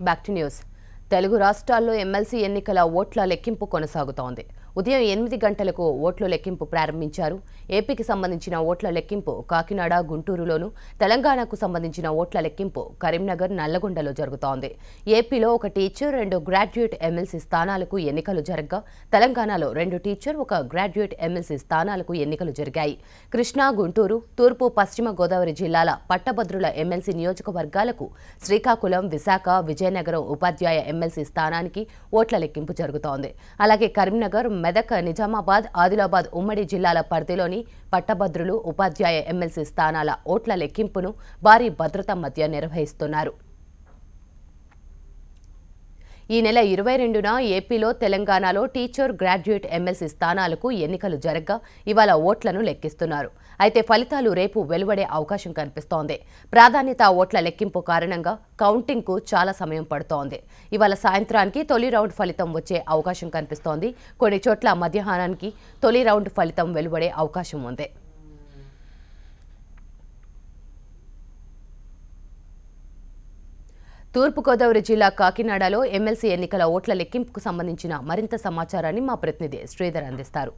Back to news. Telugu రాష్ట్రాల్లో MLC ఎన్నికల ఓట్ల లెక్కింపు కొనసాగుతోంది. ఉదయం 8 గంటలకు ఓట్ల లెక్కింపు ప్రారంభించారు. ఏపీకి సంబంధించిన ఓట్ల లెక్కింపు కాకినాడ, గుంటూరులోను, తెలంగాణకు సంబంధించిన ఓట్ల లెక్కింపు కరీంనగర్, నల్లగొండలో జరుగుతోంది. ఏపీలో ఒక టీచర్, 2 గ్రాడ్యుయేట్ ఎమ్మెల్సీ స్థానాలకు ఎన్నికలు జరగగా, తెలంగాణలో 2 టీచర్, 1 గ్రాడ్యుయేట్ ఎమ్మెల్సీ స్థానాలకు ఎన్నికలు జరిగాయి. కృష్ణా, గుంటూరు, తూర్పు, పశ్చిమ గోదావరి జిల్లాల పట్టభద్రుల ఎమ్మెల్సీ నియోజకవర్గాలకు శ్రీకాకుళం, విశాఖ, విజయనగరం ఉపాధ్యాయ ఎమ్మెల్సీ స్థానానికి ఓట్ల లెక్కింపు జరుగుతోంది. అలాగే కరీంనగర్, మెదక్, నిజామాబాద్, ఆదిలాబాద్ ఉమ్మడి జిల్లాల పరిధిలోని పట్టభద్రులు, ఉపాధ్యాయ ఎమ్మెల్సీ స్థానాల ఓట్ల లెక్కింపును భారీ భద్రత మధ్య నిర్వహిస్తున్నారు. ఈ నెల 22న ఏపీలో, తెలంగాణలో టీచర్, గ్రాడ్యుయేట్ ఎమ్మెల్సీ స్థానాలకు ఎన్నికలు జరగగా ఇవాళ ఓట్లను లెక్కిస్తున్నారు. అయితే ఫలితాలు రేపు వెలువడే అవకాశం కనిపిస్తోంది. ప్రాధాన్యత ఓట్ల లెక్కింపు కారణంగా కౌంటింగ్కు చాలా సమయం పడుతోంది. ఇవాళ సాయంత్రానికి తొలి రౌండ్ ఫలితం వచ్చే అవకాశం కనిపిస్తోంది. కొన్ని చోట్ల మధ్యాహ్నానికి తొలి రౌండ్ ఫలితం వెలువడే అవకాశం ఉంది. తూర్పుగోదావరి జిల్లా కాకినాడలో ఎమ్మెల్సీ ఎన్నికల ఓట్ల లెక్కింపుకు సంబంధించిన మరింత సమాచారాన్ని మా ప్రతినిధి శ్రీధర్ అందిస్తారు.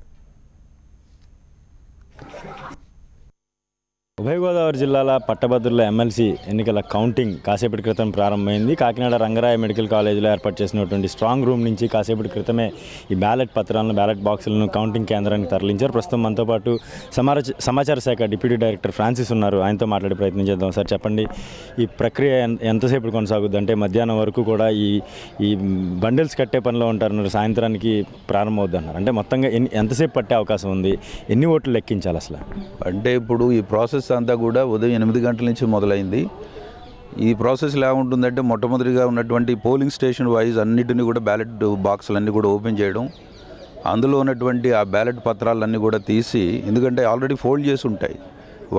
ఉభయ గోదావరి జిల్లాల పట్టభద్రుల ఎమ్మెల్సీ ఎన్నికల కౌంటింగ్ కాసేపటి క్రితం ప్రారంభమైంది. కాకినాడ రంగరాయ మెడికల్ కాలేజీలో ఏర్పాటు చేసినటువంటి స్ట్రాంగ్ రూమ్ నుంచి కాసేపటి క్రితమే ఈ బ్యాలెట్ పత్రాలను, బ్యాలెట్ బాక్సులను కౌంటింగ్ కేంద్రానికి తరలించారు. ప్రస్తుతం మనతో పాటు సమాచార శాఖ డిప్యూటీ డైరెక్టర్ ఫ్రాన్సిస్ ఉన్నారు. ఆయనతో మాట్లాడే ప్రయత్నం చేద్దాం. సార్ చెప్పండి, ఈ ప్రక్రియ ఎంతసేపు కొనసాగుద్ది? అంటే మధ్యాహ్నం వరకు కూడా ఈ బండిల్స్ కట్టే పనిలో ఉంటారన్నారు, సాయంత్రానికి ప్రారంభమవుద్ది అన్నారు. అంటే మొత్తంగా ఎంతసేపు పట్టే అవకాశం ఉంది? ఎన్ని ఓట్లు లెక్కించాలి అసలు? అంటే ఇప్పుడు ఈ ప్రాసెస్ అంతా కూడా ఉదయం 8 గంటల నుంచి మొదలైంది. ఈ ప్రాసెస్ ఎలా ఉంటుందంటే, మొట్టమొదటిగా ఉన్నటువంటి పోలింగ్ స్టేషన్ వైజ్ అన్నిటిని కూడా బ్యాలెట్ బాక్సులన్నీ కూడా ఓపెన్ చేయడం, అందులో ఉన్నటువంటి ఆ బ్యాలెట్ పత్రాలన్నీ కూడా తీసి, ఎందుకంటే ఆల్రెడీ ఫోల్డ్ చేసి ఉంటాయి,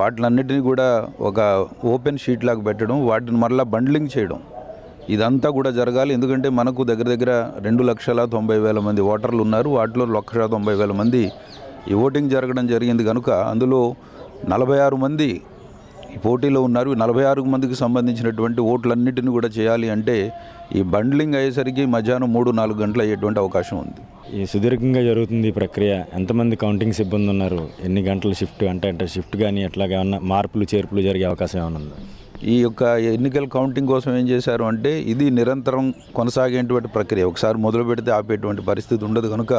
వాటిలన్నిటిని కూడా ఒక ఓపెన్ షీట్ లాగా పెట్టడం, వాటిని మరలా బండ్లింగ్ చేయడం, ఇదంతా కూడా జరగాలి. ఎందుకంటే మనకు దగ్గర 2,90,000 మంది ఓటర్లు ఉన్నారు. వాటిలో 1,90,000 మంది ఈ ఓటింగ్ జరగడం జరిగింది కనుక అందులో 46 మంది ఈ పోటీలో ఉన్నారు. 46 మందికి సంబంధించినటువంటి ఓట్లన్నిటిని కూడా చేయాలి అంటే ఈ బండ్లింగ్ అయ్యేసరికి మధ్యాహ్నం 3-4 గంటలు అయ్యేటువంటి అవకాశం ఉంది. ఈ సుదీర్ఘంగా జరుగుతుంది ఈ ప్రక్రియ. ఎంతమంది కౌంటింగ్ సిబ్బంది ఉన్నారు? ఎన్ని గంటల షిఫ్ట్? అంటే షిఫ్ట్ కానీ అట్లాగే ఏమన్నా మార్పులు చేర్పులు జరిగే అవకాశం ఏమైనా ఉందా? ఈ యొక్క ఎన్నికల కౌంటింగ్ కోసం ఏం చేశారు అంటే, ఇది నిరంతరం కొనసాగేటువంటి ప్రక్రియ. ఒకసారి మొదలు పెడితే ఆపేటువంటి పరిస్థితి ఉండదు కనుక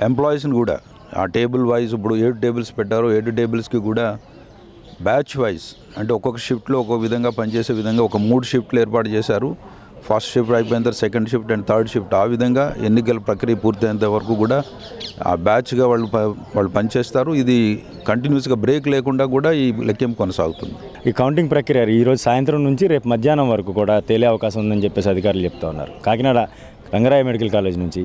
ఎంప్లాయీస్ని కూడా ఆ టేబుల్ వైజ్, ఇప్పుడు 7 టేబుల్స్ పెట్టారు, 7 టేబుల్స్కి కూడా బ్యాచ్ వైజ్, అంటే ఒక్కొక్క షిఫ్ట్లో ఒక్కొక్క విధంగా పనిచేసే విధంగా ఒక 3 షిఫ్ట్లు ఏర్పాటు చేశారు. ఫస్ట్ షిఫ్ట్ అయిపోయిన తర్వాత second shift and third shift, ఆ విధంగా ఎన్నికల ప్రక్రియ పూర్తయ్యేంత వరకు కూడా ఆ బ్యాచ్గా వాళ్ళు పనిచేస్తారు. ఇది కంటిన్యూస్గా బ్రేక్ లేకుండా కూడా ఈ లెక్కింపు కొనసాగుతుంది. ఈ కౌంటింగ్ ప్రక్రియ ఈరోజు సాయంత్రం నుంచి రేపు మధ్యాహ్నం వరకు కూడా తేలే అవకాశం ఉందని చెప్పేసి అధికారులు చెప్తా ఉన్నారు. కాకినాడ రంగరాయ మెడికల్ కాలేజ్ నుంచి